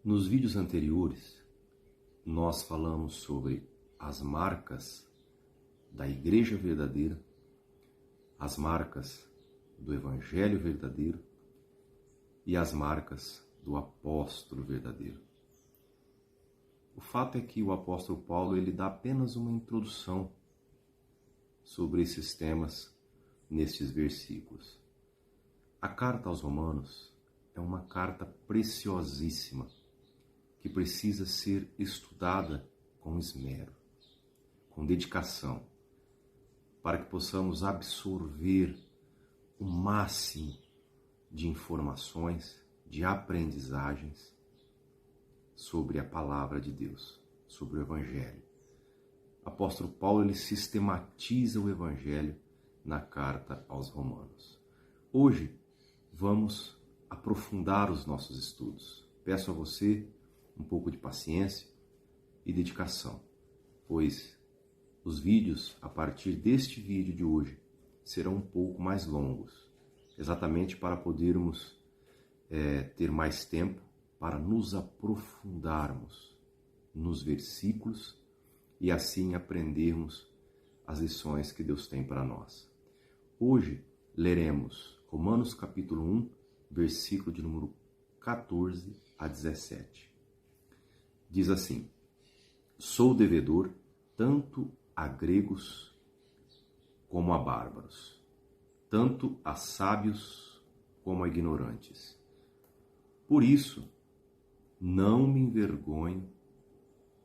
Nos vídeos anteriores, nós falamos sobre as marcas da Igreja verdadeira, as marcas do Evangelho verdadeiro e as marcas do apóstolo verdadeiro. O fato é que o apóstolo Paulo ele dá apenas uma introdução sobre esses temas nestes versículos. A carta aos Romanos é uma carta preciosíssima que precisa ser estudada com esmero, com dedicação, para que possamos absorver o máximo de informações, de aprendizagens sobre a palavra de Deus, sobre o Evangelho. O apóstolo Paulo ele sistematiza o Evangelho na carta aos Romanos. Hoje vamos aprofundar os nossos estudos. Peço a você um pouco de paciência e dedicação, pois os vídeos a partir deste vídeo de hoje serão um pouco mais longos, exatamente para podermos ter mais tempo para nos aprofundarmos nos versículos e assim aprendermos as lições que Deus tem para nós. Hoje leremos Romanos capítulo 1, versículo de número 14 a 17. Diz assim: Sou devedor tanto a gregos como a bárbaros, tanto a sábios como a ignorantes. Por isso, não me envergonho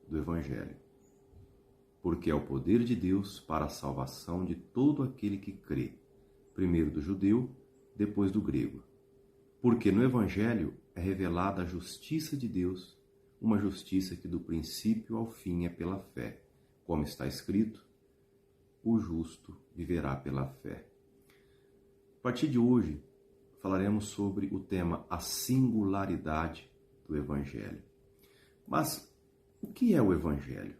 do Evangelho, porque é o poder de Deus para a salvação de todo aquele que crê, primeiro do judeu, depois do grego. Porque no Evangelho é revelada a justiça de Deus, uma justiça que do princípio ao fim é pela fé. Como está escrito, o justo viverá pela fé. A partir de hoje, falaremos sobre o tema a singularidade do Evangelho. Mas o que é o Evangelho?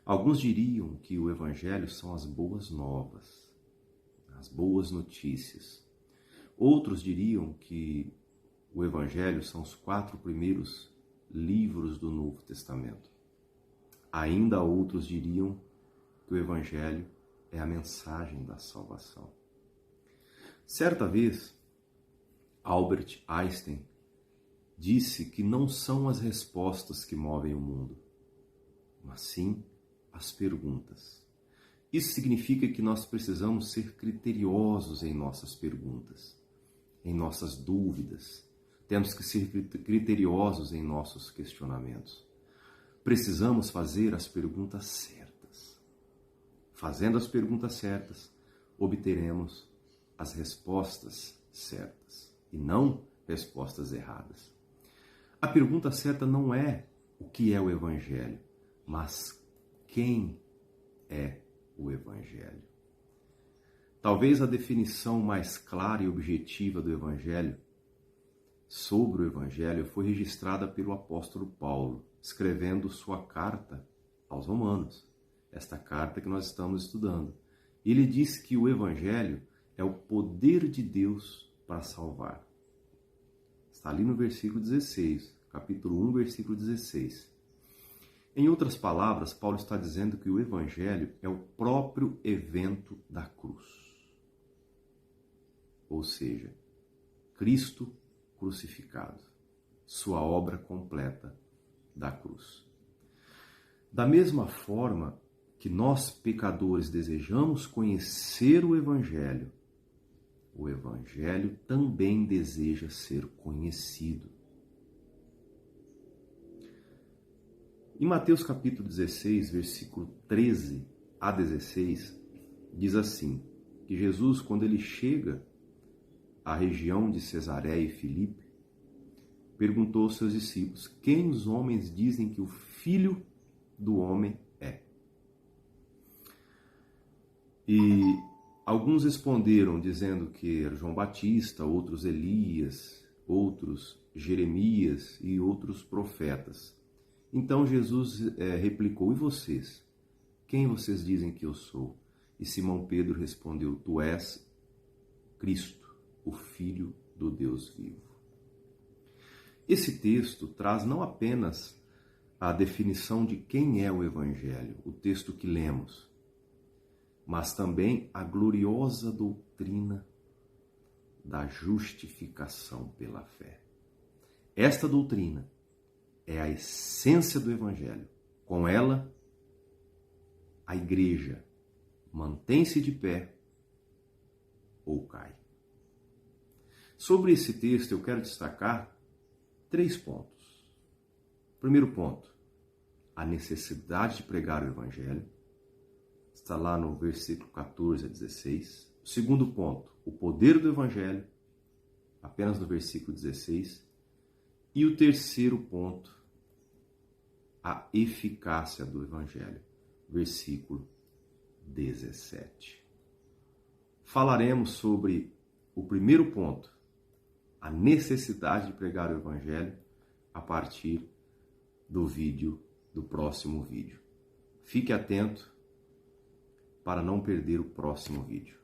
Alguns diriam que o Evangelho são as boas novas, as boas notícias. Outros diriam que o Evangelho são os 4 primeiros livros do Novo Testamento. Ainda outros diriam que o Evangelho é a mensagem da salvação. Certa vez, Albert Einstein disse que não são as respostas que movem o mundo, mas sim as perguntas. Isso significa que nós precisamos ser criteriosos em nossas perguntas, em nossas dúvidas. Temos que ser criteriosos em nossos questionamentos. Precisamos fazer as perguntas certas. Fazendo as perguntas certas, obteremos as respostas certas e não respostas erradas. A pergunta certa não é o que é o Evangelho, mas quem é o Evangelho. Talvez a definição mais clara e objetiva do Evangelho, sobre o Evangelho, foi registrada pelo apóstolo Paulo, escrevendo sua carta aos Romanos, esta carta que nós estamos estudando. Ele diz que o Evangelho é o poder de Deus para salvar. Está ali no versículo 16, capítulo 1, versículo 16. Em outras palavras, Paulo está dizendo que o Evangelho é o próprio evento da cruz. Ou seja, Cristo crucificado, sua obra completa da cruz. Da mesma forma que nós, pecadores, desejamos conhecer o Evangelho também deseja ser conhecido. Em Mateus capítulo 16, versículo 13 a 16, diz assim, que Jesus, quando ele chega à região de Cesareia e Filipe, perguntou aos seus discípulos, quem os homens dizem que o Filho do Homem é? E alguns responderam dizendo que era João Batista, outros Elias, outros Jeremias e outros profetas. Então Jesus replicou, e vocês? Quem vocês dizem que eu sou? E Simão Pedro respondeu, tu és Cristo, o Filho do Deus vivo. Esse texto traz não apenas a definição de quem é o Evangelho, o texto que lemos, mas também a gloriosa doutrina da justificação pela fé. Esta doutrina é a essência do Evangelho. Com ela, a igreja mantém-se de pé ou cai. Sobre esse texto, eu quero destacar 3 pontos. Primeiro ponto, a necessidade de pregar o Evangelho. Está lá no versículo 14 a 16. O segundo ponto, o poder do Evangelho, apenas no versículo 16. E o terceiro ponto, a eficácia do Evangelho, versículo 17. Falaremos sobre o primeiro ponto, a necessidade de pregar o Evangelho, a partir do próximo vídeo. Fique atento para não perder o próximo vídeo.